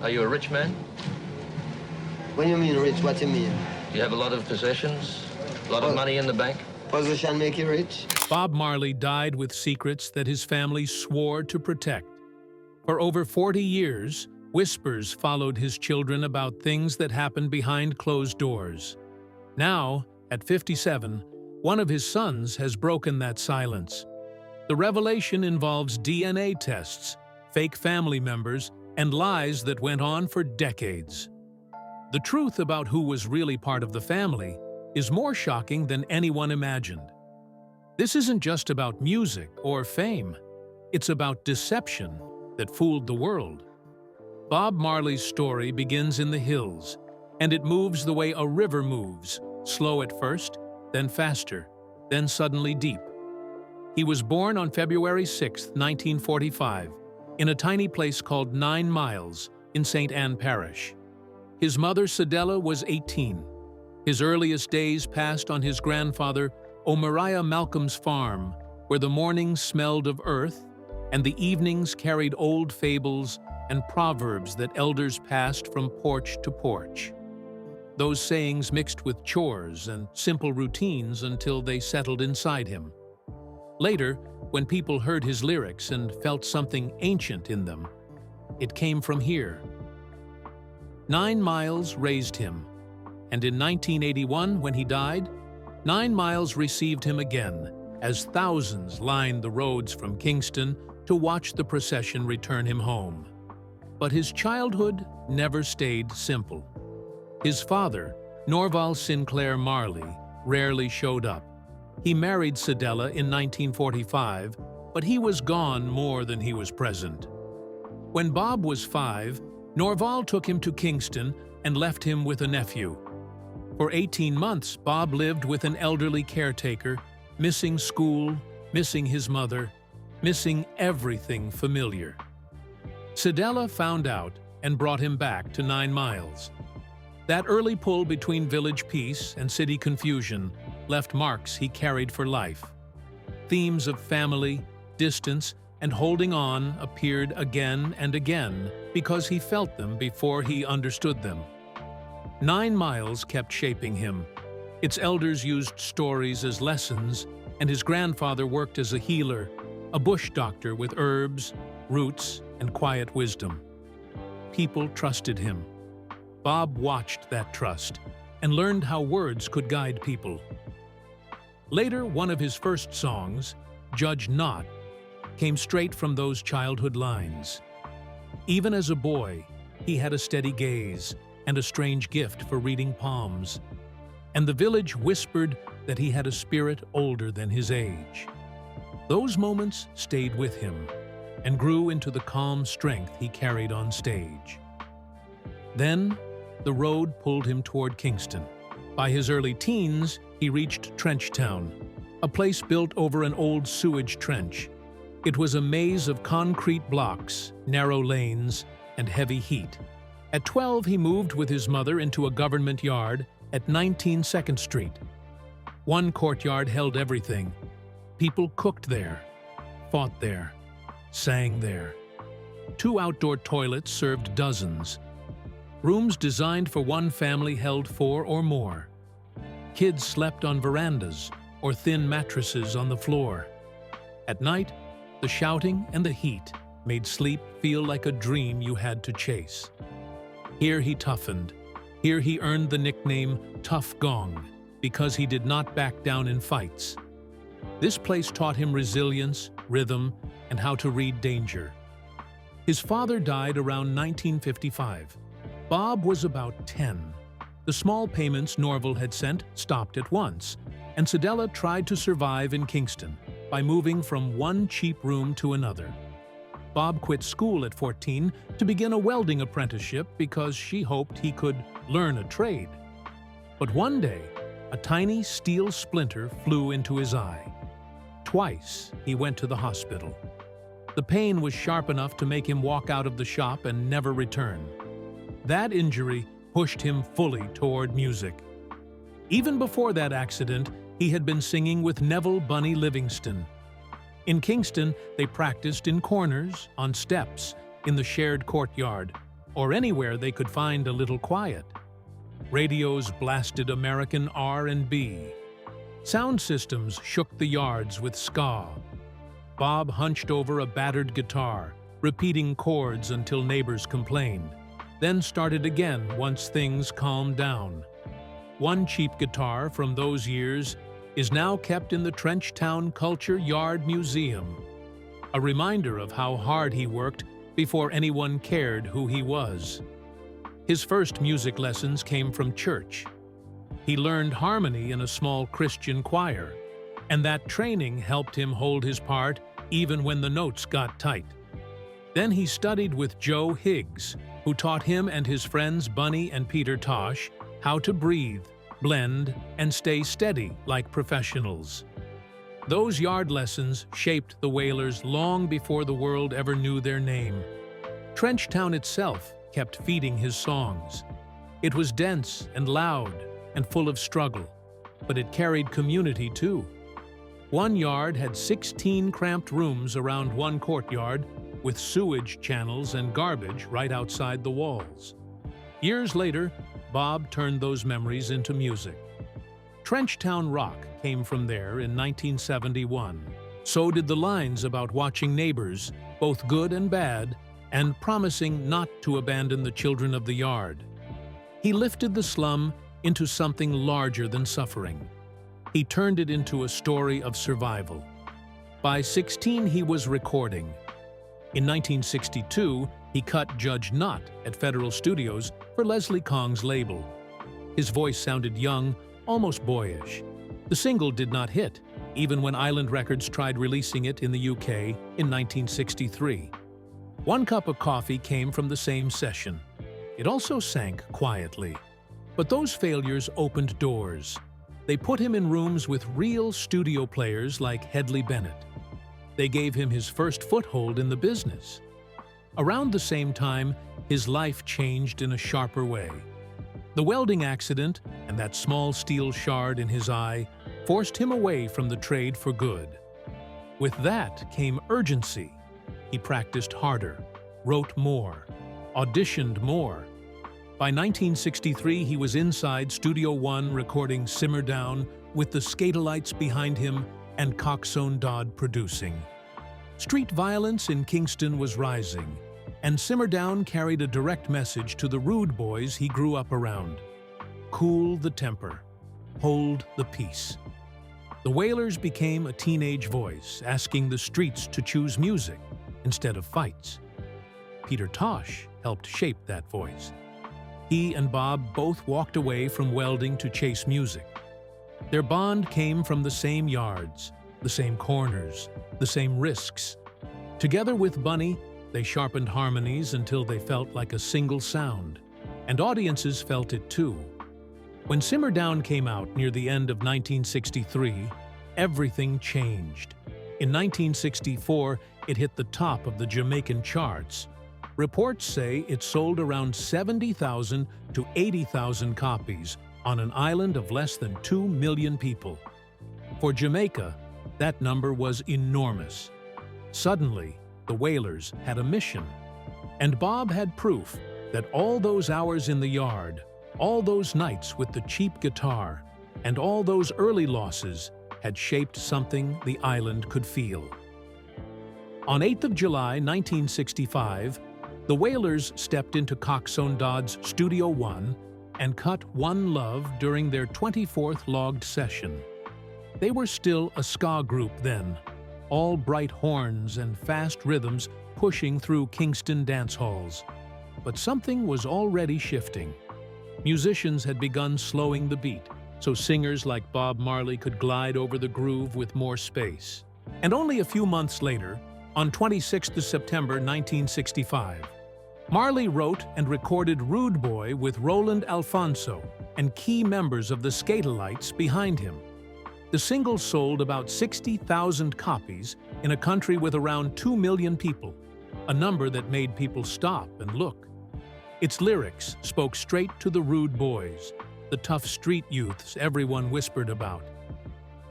Are you a rich man? When you mean rich, what you mean? Do you have a lot of possessions? A lot of money in the bank? Position make you rich? Bob Marley died with secrets that his family swore to protect. For over 40 years, whispers followed his children about things that happened behind closed doors. Now, at 57, one of his sons has broken that silence. The revelation involves DNA tests, fake family members, and lies that went on for decades. The truth about who was really part of the family is more shocking than anyone imagined. This isn't just about music or fame. It's about deception that fooled the world. Bob Marley's story begins in the hills, and it moves the way a river moves, slow at first, then faster, then suddenly deep. He was born on February 6, 1945, in a tiny place called 9 Miles in St. Anne Parish. His mother, Cedella, was 18. His earliest days passed on his grandfather, Omariah Malcolm's farm, where the mornings smelled of earth and the evenings carried old fables and proverbs that elders passed from porch to porch. Those sayings mixed with chores and simple routines until they settled inside him. Later, when people heard his lyrics and felt something ancient in them, it came from here. 9 Miles raised him, and in 1981, when he died, 9 Miles received him again, as thousands lined the roads from Kingston to watch the procession return him home. But his childhood never stayed simple. His father, Norval Sinclair Marley, rarely showed up. He married Cedella in 1945, but he was gone more than he was present. When Bob was 5, Norval took him to Kingston and left him with a nephew. For 18 months, Bob lived with an elderly caretaker, missing school, missing his mother, missing everything familiar. Cedella found out and brought him back to 9 Miles. That early pull between village peace and city confusion left marks he carried for life. Themes of family, distance, and holding on appeared again and again because he felt them before he understood them. 9 Miles kept shaping him. Its elders used stories as lessons, and his grandfather worked as a healer, a bush doctor with herbs, roots, and quiet wisdom. People trusted him. Bob watched that trust and learned how words could guide people. Later, one of his first songs, Judge Not, came straight from those childhood lines. Even as a boy, he had a steady gaze and a strange gift for reading palms, and the village whispered that he had a spirit older than his age. Those moments stayed with him and grew into the calm strength he carried on stage. Then, the road pulled him toward Kingston. By his early teens, he reached Trenchtown, a place built over an old sewage trench. It was a maze of concrete blocks, narrow lanes, and heavy heat. At 12, he moved with his mother into a government yard at 19 2nd Street. One courtyard held everything. People cooked there, fought there, sang there. 2 outdoor toilets served dozens. Rooms designed for one family held 4 or more. Kids slept on verandas or thin mattresses on the floor. At night, the shouting and the heat made sleep feel like a dream you had to chase. Here he toughened. Here he earned the nickname Tough Gong because he did not back down in fights. This place taught him resilience, rhythm, and how to read danger. His father died around 1955. Bob was about 10. The small payments Norval had sent stopped at once, and Cedella tried to survive in Kingston by moving from one cheap room to another. Bob quit school at 14 to begin a welding apprenticeship because she hoped he could learn a trade. But one day, a tiny steel splinter flew into his eye. Twice, he went to the hospital. The pain was sharp enough to make him walk out of the shop and never return. That injury pushed him fully toward music. Even before that accident, he had been singing with Neville "Bunny" Livingston. In Kingston, they practiced in corners, on steps, in the shared courtyard, or anywhere they could find a little quiet. Radios blasted American R&B. Sound systems shook the yards with ska. Bob hunched over a battered guitar, repeating chords until neighbors complained, then started again once things calmed down. One cheap guitar from those years is now kept in the Trenchtown Culture Yard Museum, a reminder of how hard he worked before anyone cared who he was. His first music lessons came from church. He learned harmony in a small Christian choir, and that training helped him hold his part even when the notes got tight. Then he studied with Joe Higgs, who taught him and his friends Bunny and Peter Tosh how to breathe, blend, and stay steady like professionals. Those yard lessons shaped the Wailers long before the world ever knew their name. Trenchtown itself kept feeding his songs. It was dense and loud and full of struggle, but it carried community too. One yard had 16 cramped rooms around one courtyard with sewage channels and garbage right outside the walls. Years later, Bob turned those memories into music. Trenchtown rock came from there in 1971. So did the lines about watching neighbors, both good and bad, and promising not to abandon the children of the yard. He lifted the slum into something larger than suffering. He turned it into a story of survival. By 16, he was recording. In 1962, he cut Judge Not at Federal Studios for Leslie Kong's label. His voice sounded young, almost boyish. The single did not hit, even when Island Records tried releasing it in the UK in 1963. One cup of coffee came from the same session. It also sank quietly. But those failures opened doors. They put him in rooms with real studio players like Hedley Bennett. They gave him his first foothold in the business. Around the same time, his life changed in a sharper way. The welding accident and that small steel shard in his eye forced him away from the trade for good. With that came urgency. He practiced harder, wrote more, auditioned more. By 1963, he was inside Studio One recording Simmer Down with the Skatalites behind him and Coxsone Dodd producing. Street violence in Kingston was rising, and Simmer Down carried a direct message to the rude boys he grew up around. Cool the temper, hold the peace. The Wailers became a teenage voice, asking the streets to choose music instead of fights. Peter Tosh helped shape that voice. He and Bob both walked away from welding to chase music. Their bond came from the same yards, the same corners, the same risks. Together with Bunny, they sharpened harmonies until they felt like a single sound, and audiences felt it too. When Simmer Down came out near the end of 1963, everything changed. In 1964, it hit the top of the Jamaican charts. Reports say it sold around 70,000 to 80,000 copies on an island of less than 2 million people. For Jamaica, that number was enormous. Suddenly, the Wailers had a mission, and Bob had proof that all those hours in the yard, all those nights with the cheap guitar, and all those early losses had shaped something the island could feel. On 8th of July, 1965, the Wailers stepped into Coxsone Dodd's Studio One and cut One Love during their 24th logged session. They were still a ska group then, all bright horns and fast rhythms pushing through Kingston dance halls. But something was already shifting. Musicians had begun slowing the beat, so singers like Bob Marley could glide over the groove with more space. And only a few months later, on 26th of September 1965, Marley wrote and recorded Rude Boy with Roland Alfonso and key members of the Skatalites behind him. The single sold about 60,000 copies in a country with around 2 million people, a number that made people stop and look. Its lyrics spoke straight to the rude boys, the tough street youths everyone whispered about.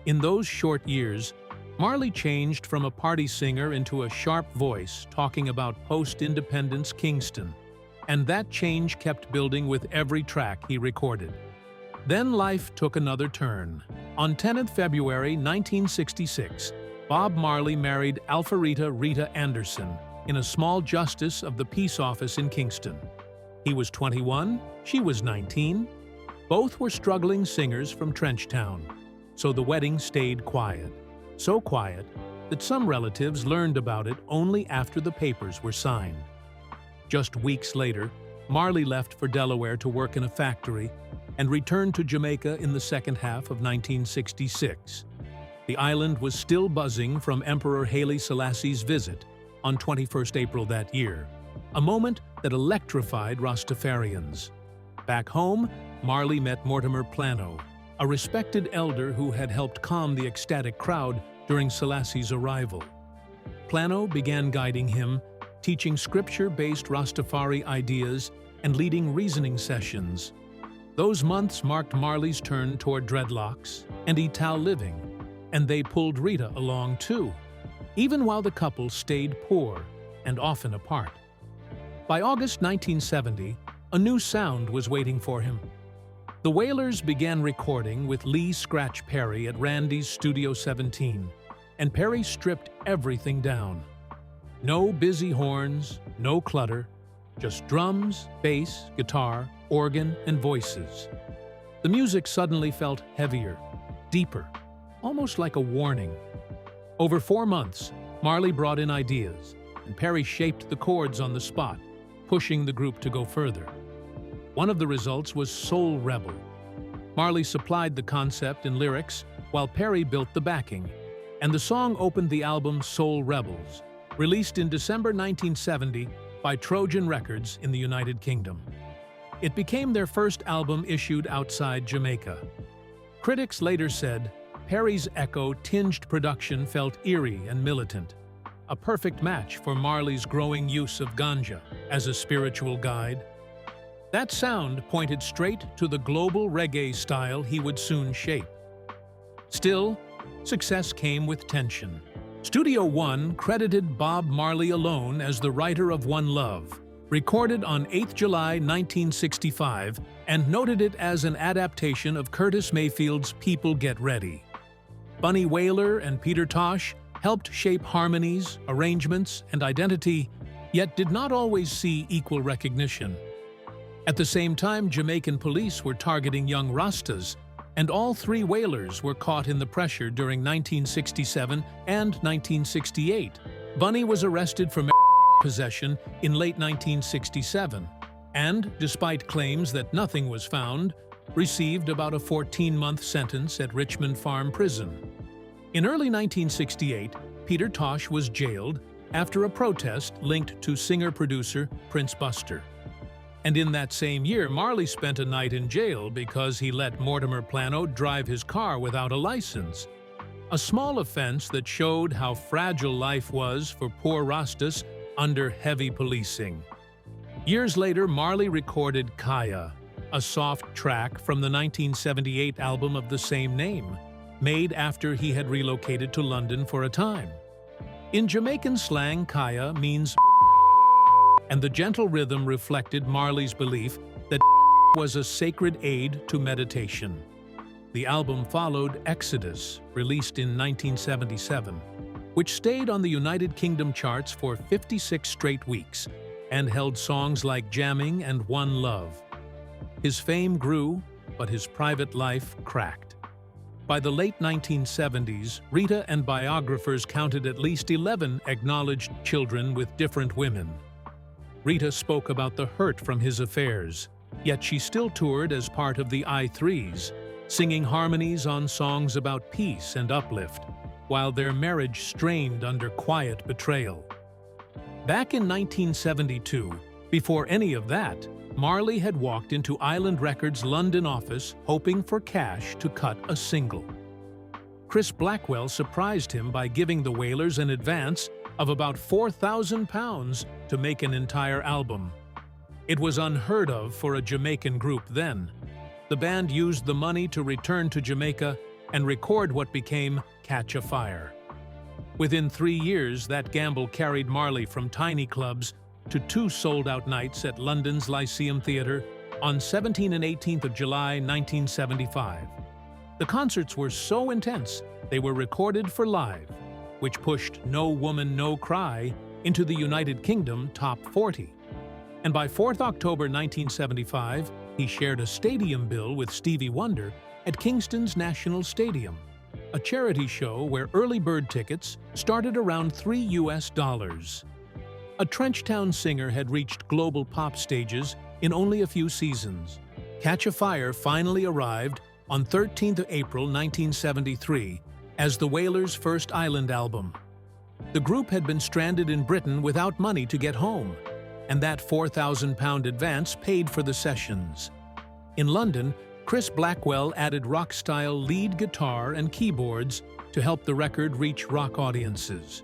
In those short years, Marley changed from a party singer into a sharp voice talking about post-independence Kingston and that change kept building with every track he recorded. Then life took another turn. On 10th February 1966, Bob Marley married Alpharetta Rita Anderson in a small justice of the peace office in Kingston. He was 21, she was 19. Both were struggling singers from Trenchtown, so the wedding stayed quiet. So quiet that some relatives learned about it only after the papers were signed. Just weeks later, Marley left for Delaware to work in a factory and returned to Jamaica in the second half of 1966. The island was still buzzing from Emperor Haile Selassie's visit on 21st April that year, a moment that electrified Rastafarians. Back home, Marley met Mortimer Plano, a respected elder who had helped calm the ecstatic crowd during Selassie's arrival. Plano began guiding him, teaching scripture-based Rastafari ideas and leading reasoning sessions. Those months marked Marley's turn toward dreadlocks and Ital living, and they pulled Rita along too, even while the couple stayed poor and often apart. By August 1970, a new sound was waiting for him. The Wailers began recording with Lee "Scratch" Perry at Randy's Studio 17, and Perry stripped everything down. No busy horns, no clutter, just drums, bass, guitar, organ, and voices. The music suddenly felt heavier, deeper, almost like a warning. Over 4 months, Marley brought in ideas, and Perry shaped the chords on the spot, pushing the group to go further. One of the results was Soul Rebel. Marley supplied the concept and lyrics, while Perry built the backing, and the song opened the album Soul Rebels, released in December 1970 by Trojan Records in the United Kingdom. It became their first album issued outside Jamaica. Critics later said, Perry's echo-tinged production felt eerie and militant, a perfect match for Marley's growing use of ganja as a spiritual guide. That sound pointed straight to the global reggae style he would soon shape. Still, success came with tension. Studio One credited Bob Marley alone as the writer of One Love, recorded on 8 July 1965, and noted it as an adaptation of Curtis Mayfield's People Get Ready. Bunny Wailer and Peter Tosh helped shape harmonies, arrangements, and identity, yet did not always see equal recognition. At the same time, Jamaican police were targeting young Rastas, and all three Wailers were caught in the pressure during 1967 and 1968. Bunny was arrested for possession in late 1967, and, despite claims that nothing was found, received about a 14-month sentence at Richmond Farm Prison. In early 1968, Peter Tosh was jailed after a protest linked to singer-producer Prince Buster. And in that same year, Marley spent a night in jail because he let Mortimer Plano drive his car without a license. A small offense that showed how fragile life was for poor Rastas under heavy policing. Years later, Marley recorded Kaya, a soft track from the 1978 album of the same name, made after he had relocated to London for a time. In Jamaican slang, Kaya means and the gentle rhythm reflected Marley's belief that was a sacred aid to meditation. The album followed Exodus, released in 1977, which stayed on the United Kingdom charts for 56 straight weeks and held songs like Jamming and One Love. His fame grew, but his private life cracked. By the late 1970s, Rita and biographers counted at least 11 acknowledged children with different women. Rita spoke about the hurt from his affairs, yet she still toured as part of the I-Threes, singing harmonies on songs about peace and uplift, while their marriage strained under quiet betrayal. Back in 1972, before any of that, Marley had walked into Island Records' London office hoping for cash to cut a single. Chris Blackwell surprised him by giving the Wailers an advance of about £4,000 to make an entire album. It was unheard of for a Jamaican group then. The band used the money to return to Jamaica and record what became Catch a Fire. Within 3 years, that gamble carried Marley from tiny clubs to 2 sold-out nights at London's Lyceum Theatre on 17 and 18th of July 1975. The concerts were so intense, they were recorded for live, which pushed No Woman, No Cry into the United Kingdom Top 40. And by 4th October 1975, he shared a stadium bill with Stevie Wonder at Kingston's National Stadium, a charity show where early bird tickets started around $3. A Trenchtown singer had reached global pop stages in only a few seasons. Catch a Fire finally arrived on 13th April 1973 as the Wailers' first island album. The group had been stranded in Britain without money to get home, and that £4,000 advance paid for the sessions. In London, Chris Blackwell added rock-style lead guitar and keyboards to help the record reach rock audiences.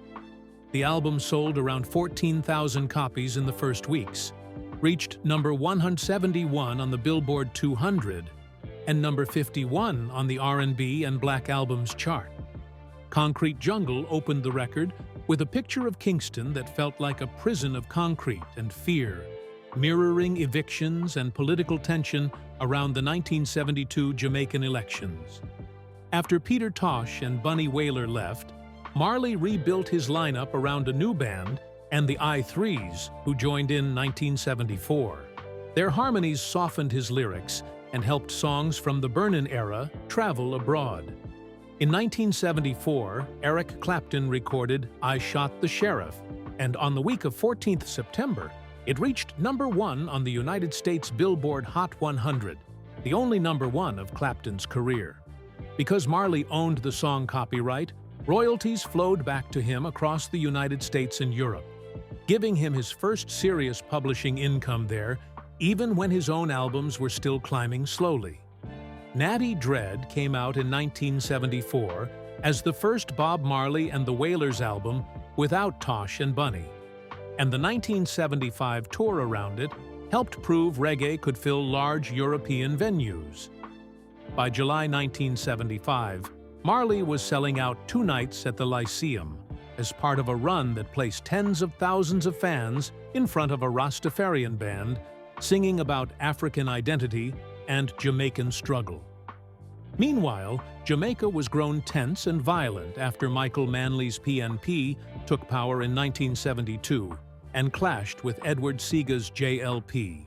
The album sold around 14,000 copies in the first weeks, reached number 171 on the Billboard 200, and number 51 on the R&B and Black Albums chart. Concrete Jungle opened the record with a picture of Kingston that felt like a prison of concrete and fear, mirroring evictions and political tension around the 1972 Jamaican elections. After Peter Tosh and Bunny Wailer left, Marley rebuilt his lineup around a new band and the I-Threes, who joined in 1974. Their harmonies softened his lyrics and helped songs from the Burnin' era travel abroad. In 1974, Eric Clapton recorded I Shot the Sheriff, and on the week of 14th September, it reached number 1 on the United States Billboard Hot 100, the only number 1 of Clapton's career. Because Marley owned the song copyright, royalties flowed back to him across the United States and Europe, giving him his first serious publishing income there, even when his own albums were still climbing slowly. Natty Dread came out in 1974 as the first Bob Marley and the Wailers album without Tosh and Bunny, and the 1975 tour around it helped prove reggae could fill large European venues. By July 1975, Marley was selling out 2 nights at the Lyceum as part of a run that placed tens of thousands of fans in front of a Rastafarian band singing about African identity and Jamaican struggle. Meanwhile, Jamaica was grown tense and violent after Michael Manley's PNP took power in 1972 and clashed with Edward Sega's JLP.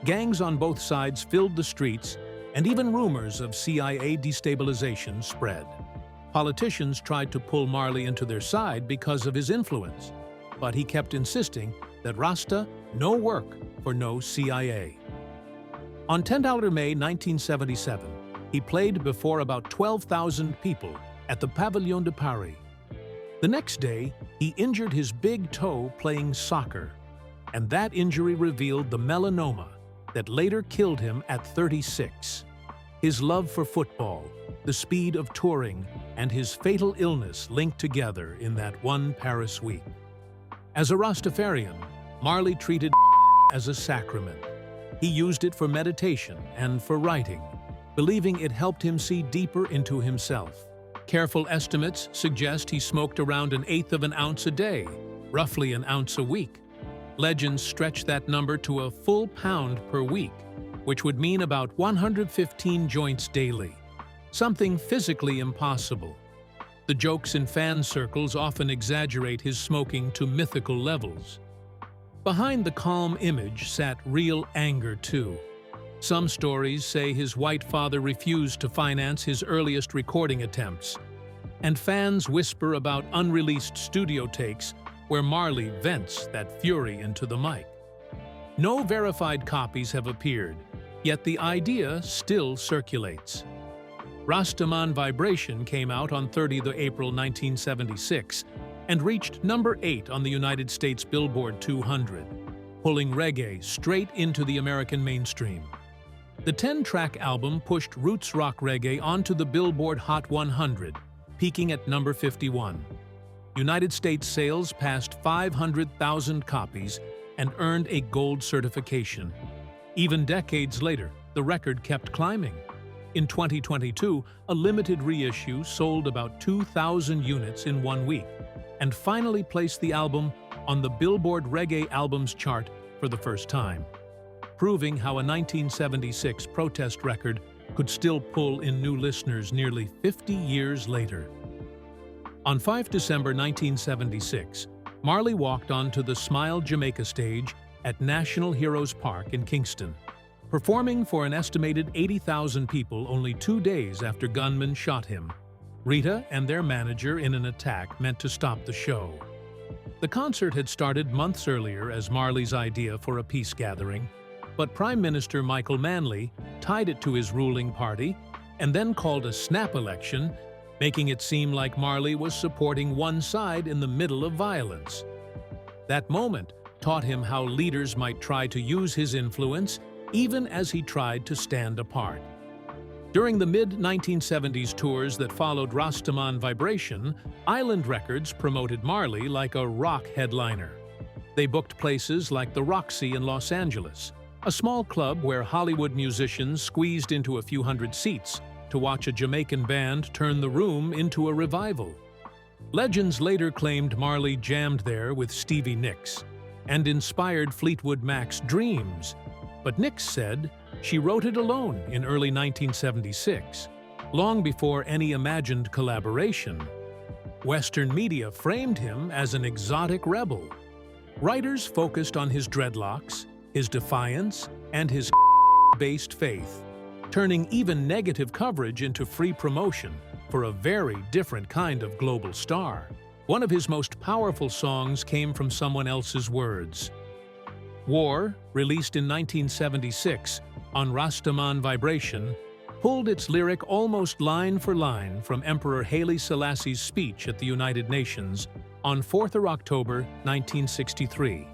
Gangs on both sides filled the streets, and even rumors of CIA destabilization spread. Politicians tried to pull Marley into their side because of his influence, but he kept insisting that Rasta no work for no CIA. On $10 May 1977, he played before about 12,000 people at the Pavillon de Paris. The next day, he injured his big toe playing soccer, and that injury revealed the melanoma that later killed him at 36. His love for football, the speed of touring, and his fatal illness linked together in that one Paris week. As a Rastafarian, Marley treated as a sacrament. He used it for meditation and for writing, believing it helped him see deeper into himself. Careful estimates suggest he smoked around 1/8 of an ounce a day, roughly an ounce a week. Legends stretch that number to a full pound per week, which would mean about 115 joints daily, something physically impossible. The jokes in fan circles often exaggerate his smoking to mythical levels. Behind the calm image sat real anger, too. Some stories say his white father refused to finance his earliest recording attempts, and fans whisper about unreleased studio takes where Marley vents that fury into the mic. No verified copies have appeared, yet the idea still circulates. Rastaman Vibration came out on 30th April 1976 and reached number 8 on the United States Billboard 200, pulling reggae straight into the American mainstream. The 10-track album pushed roots rock reggae onto the Billboard Hot 100, peaking at number 51. United States sales passed 500,000 copies and earned a gold certification. Even decades later, the record kept climbing. In 2022, a limited reissue sold about 2,000 units in 1 week and finally placed the album on the Billboard Reggae Albums chart for the first time, proving how a 1976 protest record could still pull in new listeners nearly 50 years later. On 5 December 1976, Marley walked onto the Smile Jamaica stage at National Heroes Park in Kingston, performing for an estimated 80,000 people only 2 days after gunmen shot him, Rita and their manager in an attack meant to stop the show. The concert had started months earlier as Marley's idea for a peace gathering, but Prime Minister Michael Manley tied it to his ruling party and then called a snap election, making it seem like Marley was supporting one side in the middle of violence. That moment taught him how leaders might try to use his influence even as he tried to stand apart. During the mid-1970s tours that followed Rastaman Vibration, Island Records promoted Marley like a rock headliner. They booked places like the Roxy in Los Angeles, a small club where Hollywood musicians squeezed into a few hundred seats to watch a Jamaican band turn the room into a revival. Legends later claimed Marley jammed there with Stevie Nicks and inspired Fleetwood Mac's Dreams, but Nicks said she wrote it alone in early 1976, long before any imagined collaboration. Western media framed him as an exotic rebel. Writers focused on his dreadlocks, his defiance, and his based faith, turning even negative coverage into free promotion for a very different kind of global star. One of his most powerful songs came from someone else's words. War, released in 1976 on Rastaman Vibration, pulled its lyric almost line for line from Emperor Haile Selassie's speech at the United Nations on 4th October 1963.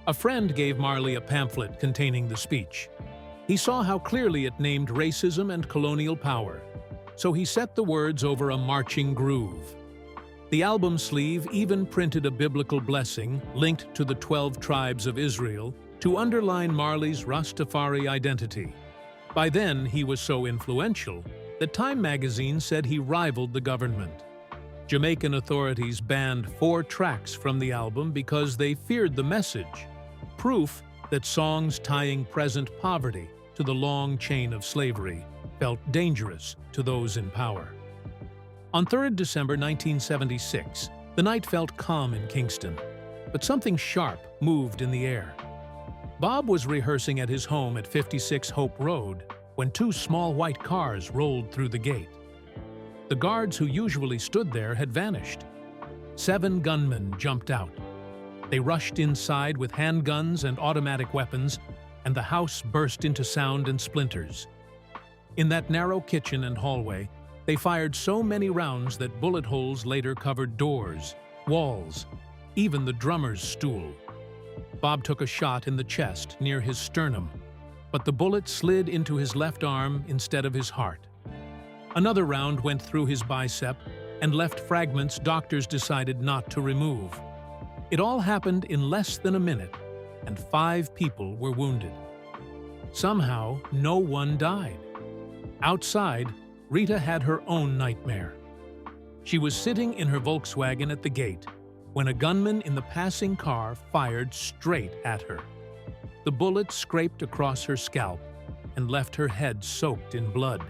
A friend gave Marley a pamphlet containing the speech. He saw how clearly it named racism and colonial power, so he set the words over a marching groove. The album sleeve even printed a biblical blessing linked to the 12 tribes of Israel to underline Marley's Rastafari identity. By then, he was so influential that Time magazine said he rivaled the government. Jamaican authorities banned 4 tracks from the album because they feared the message, proof that songs tying present poverty to the long chain of slavery felt dangerous to those in power. On 3rd December 1976, the night felt calm in Kingston, but something sharp moved in the air. Bob was rehearsing at his home at 56 Hope Road when 2 small white cars rolled through the gate. The guards who usually stood there had vanished. 7 gunmen jumped out. They rushed inside with handguns and automatic weapons, and the house burst into sound and splinters. In that narrow kitchen and hallway, they fired so many rounds that bullet holes later covered doors, walls, even the drummer's stool. Bob took a shot in the chest near his sternum, but the bullet slid into his left arm instead of his heart. Another round went through his bicep and left fragments doctors decided not to remove. It all happened in less than a minute, and 5 people were wounded. Somehow, no one died. Outside, Rita had her own nightmare. She was sitting in her Volkswagen at the gate when a gunman in the passing car fired straight at her. The bullet scraped across her scalp and left her head soaked in blood.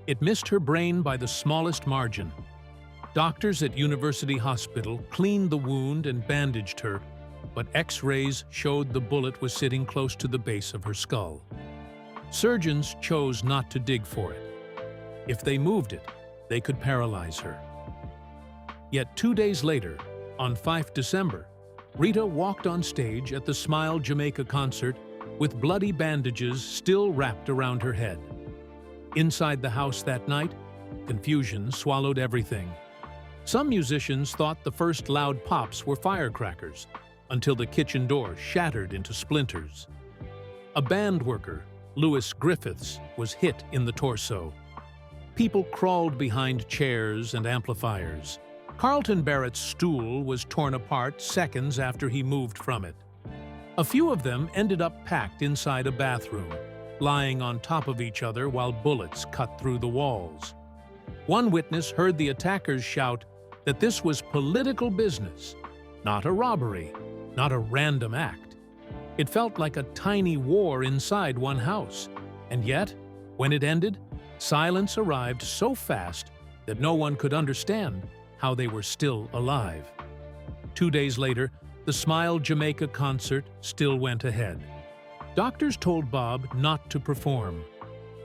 It missed her brain by the smallest margin. Doctors at University Hospital cleaned the wound and bandaged her, but X-rays showed the bullet was sitting close to the base of her skull. Surgeons chose not to dig for it. If they moved it, they could paralyze her. Yet 2 days later, on 5 December, Rita walked on stage at the Smile Jamaica concert with bloody bandages still wrapped around her head. Inside the house that night, confusion swallowed everything. Some musicians thought the first loud pops were firecrackers, until the kitchen door shattered into splinters. A band worker, Lewis Griffiths, was hit in the torso. People crawled behind chairs and amplifiers. Carlton Barrett's stool was torn apart seconds after he moved from it. A few of them ended up packed inside a bathroom, lying on top of each other while bullets cut through the walls. One witness heard the attackers shout that this was political business. not a robbery, not a random act. It felt like a tiny war inside one house. And yet, when it ended, silence arrived so fast that no one could understand how they were still alive. 2 days later, the Smile Jamaica concert still went ahead. Doctors told Bob not to perform.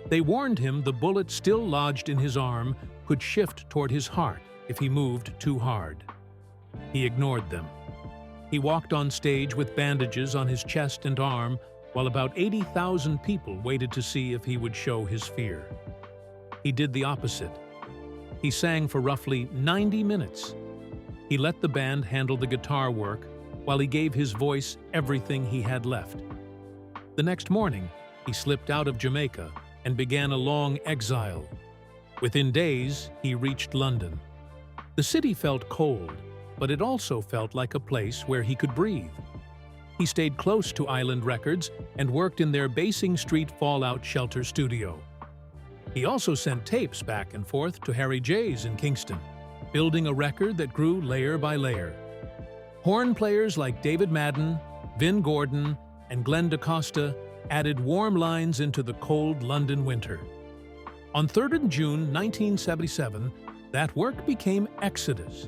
They warned him the bullet still lodged in his arm could shift toward his heart if he moved too hard. He ignored them. He walked on stage with bandages on his chest and arm while about 80,000 people waited to see if he would show his fear. He did the opposite. He sang for roughly 90 minutes. He let the band handle the guitar work while he gave his voice everything he had left. The next morning, he slipped out of Jamaica and began a long exile. Within days, he reached London. The city felt cold, but it also felt like a place where he could breathe. He stayed close to Island Records and worked in their Basing Street Fallout Shelter studio. He also sent tapes back and forth to Harry J's in Kingston, building a record that grew layer by layer. Horn players like David Madden, Vin Gordon, and Glenn DaCosta added warm lines into the cold London winter. On 3rd June 1977, that work became Exodus.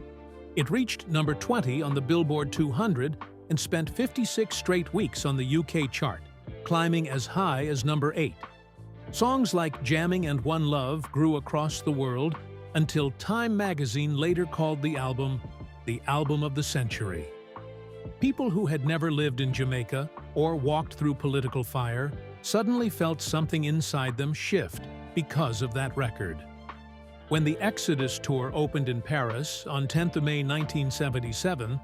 It reached number 20 on the Billboard 200 and spent 56 straight weeks on the UK chart, climbing as high as number 8. Songs like Jamming and One Love grew across the world until Time magazine later called the album of the century. People who had never lived in Jamaica or walked through political fire suddenly felt something inside them shift because of that record. When the Exodus tour opened in Paris on 10th of May 1977,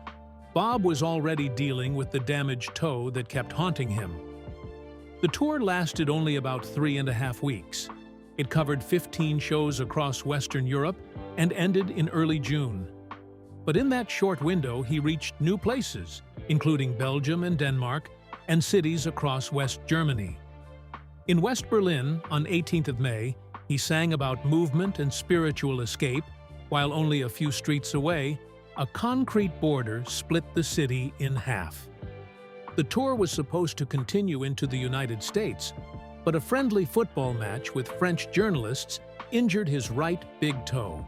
Bob was already dealing with the damaged toe that kept haunting him. The tour lasted only about 3.5 weeks. It covered 15 shows across Western Europe and ended in early June. But in that short window, he reached new places, including Belgium and Denmark, and cities across West Germany. In West Berlin, on 18th of May, he sang about movement and spiritual escape, while only a few streets away, a concrete border split the city in half. The tour was supposed to continue into the United States, but a friendly football match with French journalists injured his right big toe.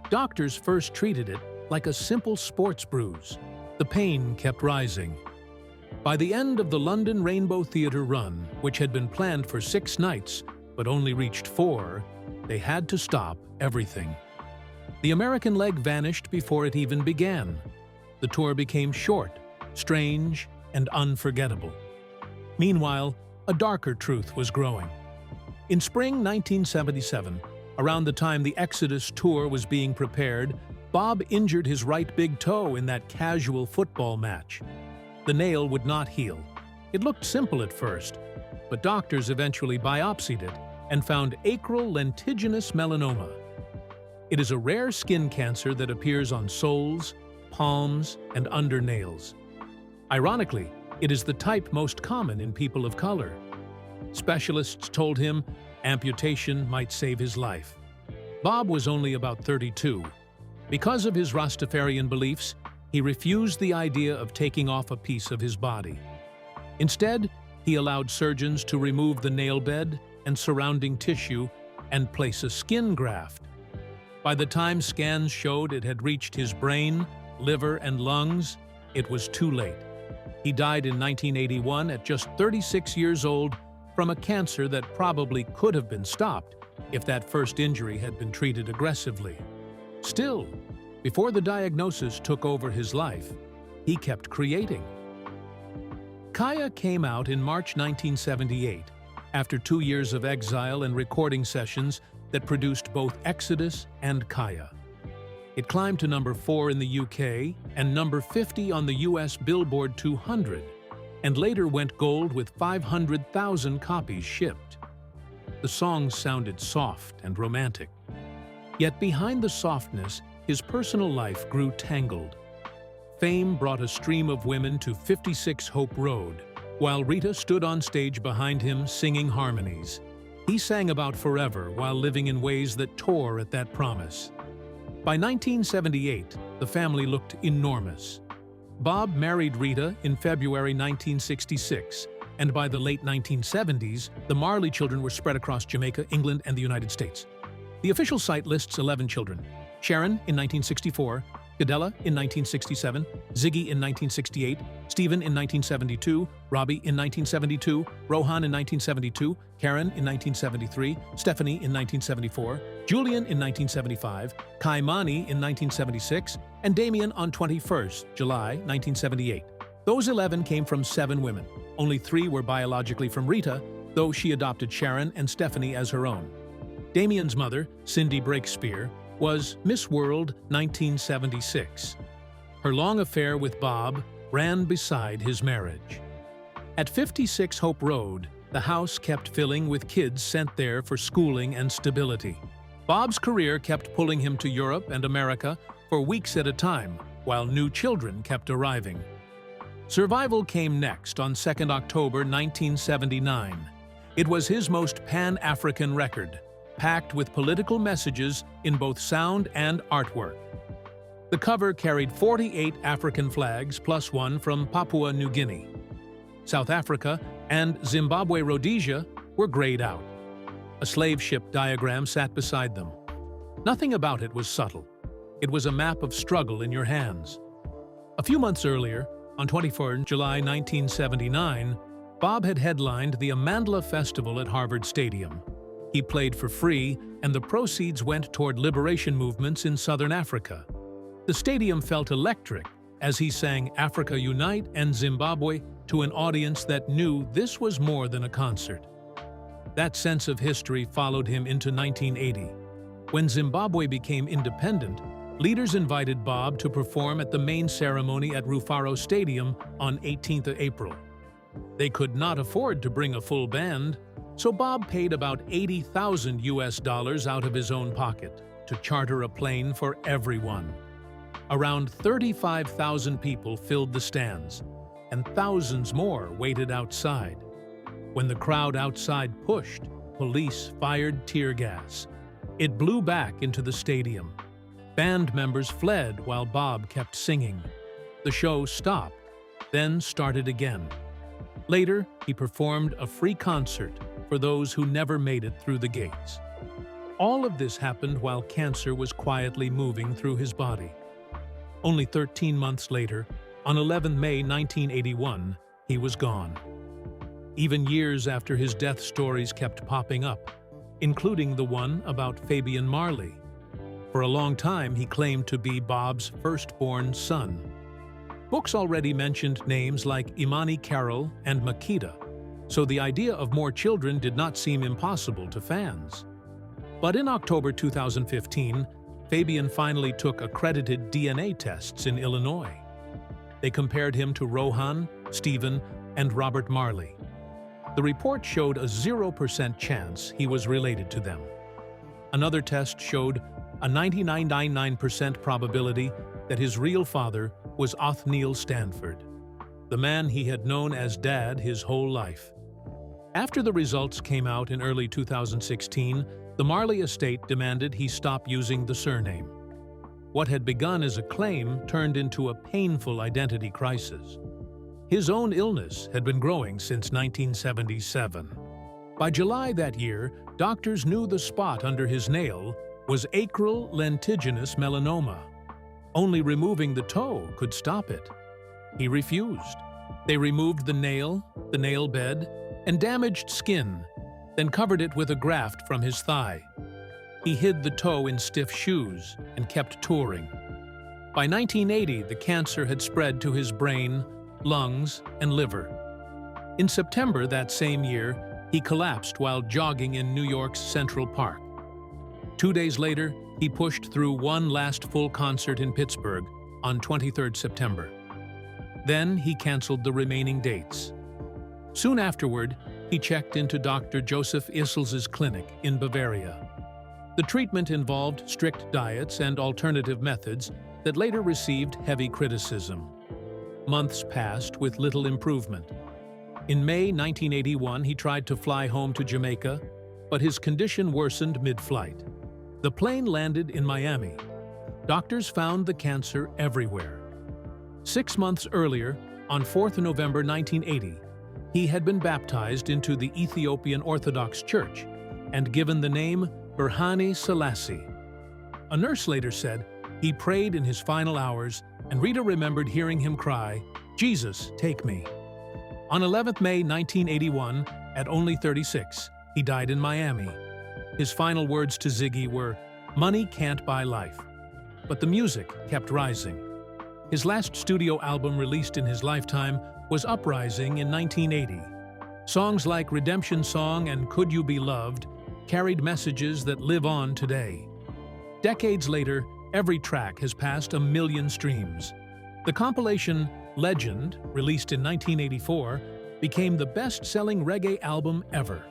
Doctors first treated it like a simple sports bruise. The pain kept rising. By the end of the London Rainbow Theatre run, which had been planned for 6 nights but only reached 4, they had to stop everything. The American leg vanished before it even began. The tour became short, strange, and unforgettable. Meanwhile, a darker truth was growing. In spring 1977, around the time the Exodus tour was being prepared, Bob injured his right big toe in that casual football match. The nail would not heal. It looked simple at first, but doctors eventually biopsied it and found acral lentiginous melanoma. It is a rare skin cancer that appears on soles, palms, and under nails. Ironically, it is the type most common in people of color. Specialists told him amputation might save his life. Bob was only about 32. Because of his Rastafarian beliefs, he refused the idea of taking off a piece of his body. Instead, he allowed surgeons to remove the nail bed and surrounding tissue and place a skin graft. By the time scans showed it had reached his brain, liver, and lungs, it was too late. He died in 1981 at just 36 years old from a cancer that probably could have been stopped if that first injury had been treated aggressively. Still, before the diagnosis took over his life, he kept creating. Kaya came out in March 1978, after 2 years of exile and recording sessions that produced both Exodus and Kaya. It climbed to number 4 in the UK and number 50 on the US Billboard 200, and later went gold with 500,000 copies shipped. The songs sounded soft and romantic. Yet behind the softness, his personal life grew tangled. Fame brought a stream of women to 56 Hope Road, while Rita stood on stage behind him singing harmonies. He sang about forever while living in ways that tore at that promise. By 1978, the family looked enormous. Bob married Rita in February 1966, and by the late 1970s, the Marley children were spread across Jamaica, England, and the United States. The official site lists 11 children: Sharon in 1964, Cadella in 1967, Ziggy in 1968, Stephen in 1972, Robbie in 1972, Rohan in 1972, Karen in 1973, Stephanie in 1974, Julian in 1975, Kaimani in 1976, and Damien on 21st July 1978. Those 11 came from 7 women. Only 3 were biologically from Rita, though she adopted Sharon and Stephanie as her own. Damien's mother, Cindy Breakspear, was Miss World 1976. Her long affair with Bob ran beside his marriage. At 56 Hope Road, the house kept filling with kids sent there for schooling and stability. Bob's career kept pulling him to Europe and America for weeks at a time, while new children kept arriving. Survival came next on 2nd October 1979. It was his most Pan-African record, packed with political messages in both sound and artwork. The cover carried 48 African flags plus one from Papua New Guinea. South Africa and Zimbabwe Rhodesia were grayed out. A slave ship diagram sat beside them. Nothing about it was subtle. It was a map of struggle in your hands. A few months earlier, on 24 July 1979, Bob had headlined the Amandla Festival at Harvard Stadium. He played for free, and the proceeds went toward liberation movements in southern Africa. The stadium felt electric as he sang Africa Unite and Zimbabwe to an audience that knew this was more than a concert. That sense of history followed him into 1980. When Zimbabwe became independent, leaders invited Bob to perform at the main ceremony at Rufaro Stadium on 18th of April. They could not afford to bring a full band, so Bob paid about $80,000 out of his own pocket to charter a plane for everyone. Around 35,000 people filled the stands, and thousands more waited outside. When the crowd outside pushed, police fired tear gas. It blew back into the stadium. Band members fled while Bob kept singing. The show stopped, then started again. Later, he performed a free concert for those who never made it through the gates. All of this happened while cancer was quietly moving through his body. Only 13 months later, on 11 May 1981, he was gone. Even years after his death, stories kept popping up, including the one about Fabian Marley. For a long time, he claimed to be Bob's firstborn son. Books already mentioned names like Imani Carroll and Makita, so the idea of more children did not seem impossible to fans. But in October 2015, Fabian finally took accredited DNA tests in Illinois. They compared him to Rohan, Stephen, and Robert Marley. The report showed a 0% chance he was related to them. Another test showed a 99.99% probability that his real father was Othniel Stanford, the man he had known as Dad his whole life. After the results came out in early 2016, the Marley estate demanded he stop using the surname. What had begun as a claim turned into a painful identity crisis. His own illness had been growing since 1977. By July that year, doctors knew the spot under his nail was acral lentiginous melanoma. Only removing the toe could stop it. He refused. They removed the nail bed, and damaged skin, then covered it with a graft from his thigh. He hid the toe in stiff shoes and kept touring. By 1980, the cancer had spread to his brain, lungs, and liver. In September that same year, he collapsed while jogging in New York's Central Park. 2 days later, he pushed through one last full concert in Pittsburgh on 23rd September. Then he canceled the remaining dates. Soon afterward, he checked into Dr. Joseph Issels's clinic in Bavaria. The treatment involved strict diets and alternative methods that later received heavy criticism. Months passed with little improvement. In May 1981, he tried to fly home to Jamaica, but his condition worsened mid-flight. The plane landed in Miami. Doctors found the cancer everywhere. 6 months earlier, on 4th November 1980, he had been baptized into the Ethiopian Orthodox Church and given the name Berhane Selassie. A nurse later said he prayed in his final hours, and Rita remembered hearing him cry, "Jesus, take me." On 11th May 1981, at only 36, he died in Miami. His final words to Ziggy were, "Money can't buy life." But the music kept rising. His last studio album released in his lifetime was Uprising in 1980. Songs like Redemption Song and Could You Be Loved carried messages that live on today. Decades later, every track has passed 1 million streams. The compilation Legend, released in 1984, became the best-selling reggae album ever,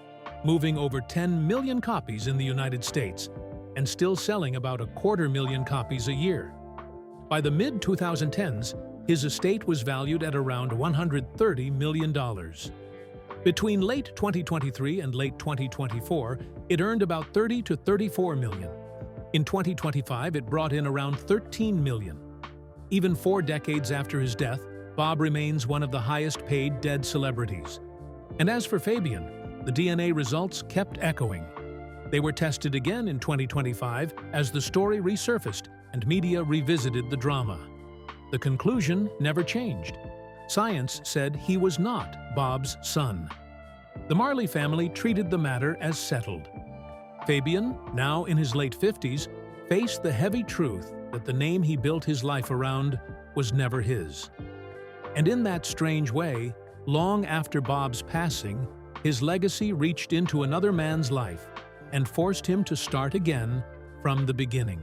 moving over 10 million copies in the United States and still selling about 250,000 copies a year. By the mid-2010s, his estate was valued at around $130 million. Between late 2023 and late 2024, it earned about 30 to 34 million. In 2025, it brought in around 13 million. Even 4 decades after his death, Bob remains one of the highest-paid dead celebrities. And as for Fabian, the DNA results kept echoing. They were tested again in 2025 as the story resurfaced and media revisited the drama. The conclusion never changed. Science said he was not Bob's son. The Marley family treated the matter as settled. Fabian, now in his late 50s, faced the heavy truth that the name he built his life around was never his. And in that strange way, long after Bob's passing, his legacy reached into another man's life and forced him to start again from the beginning.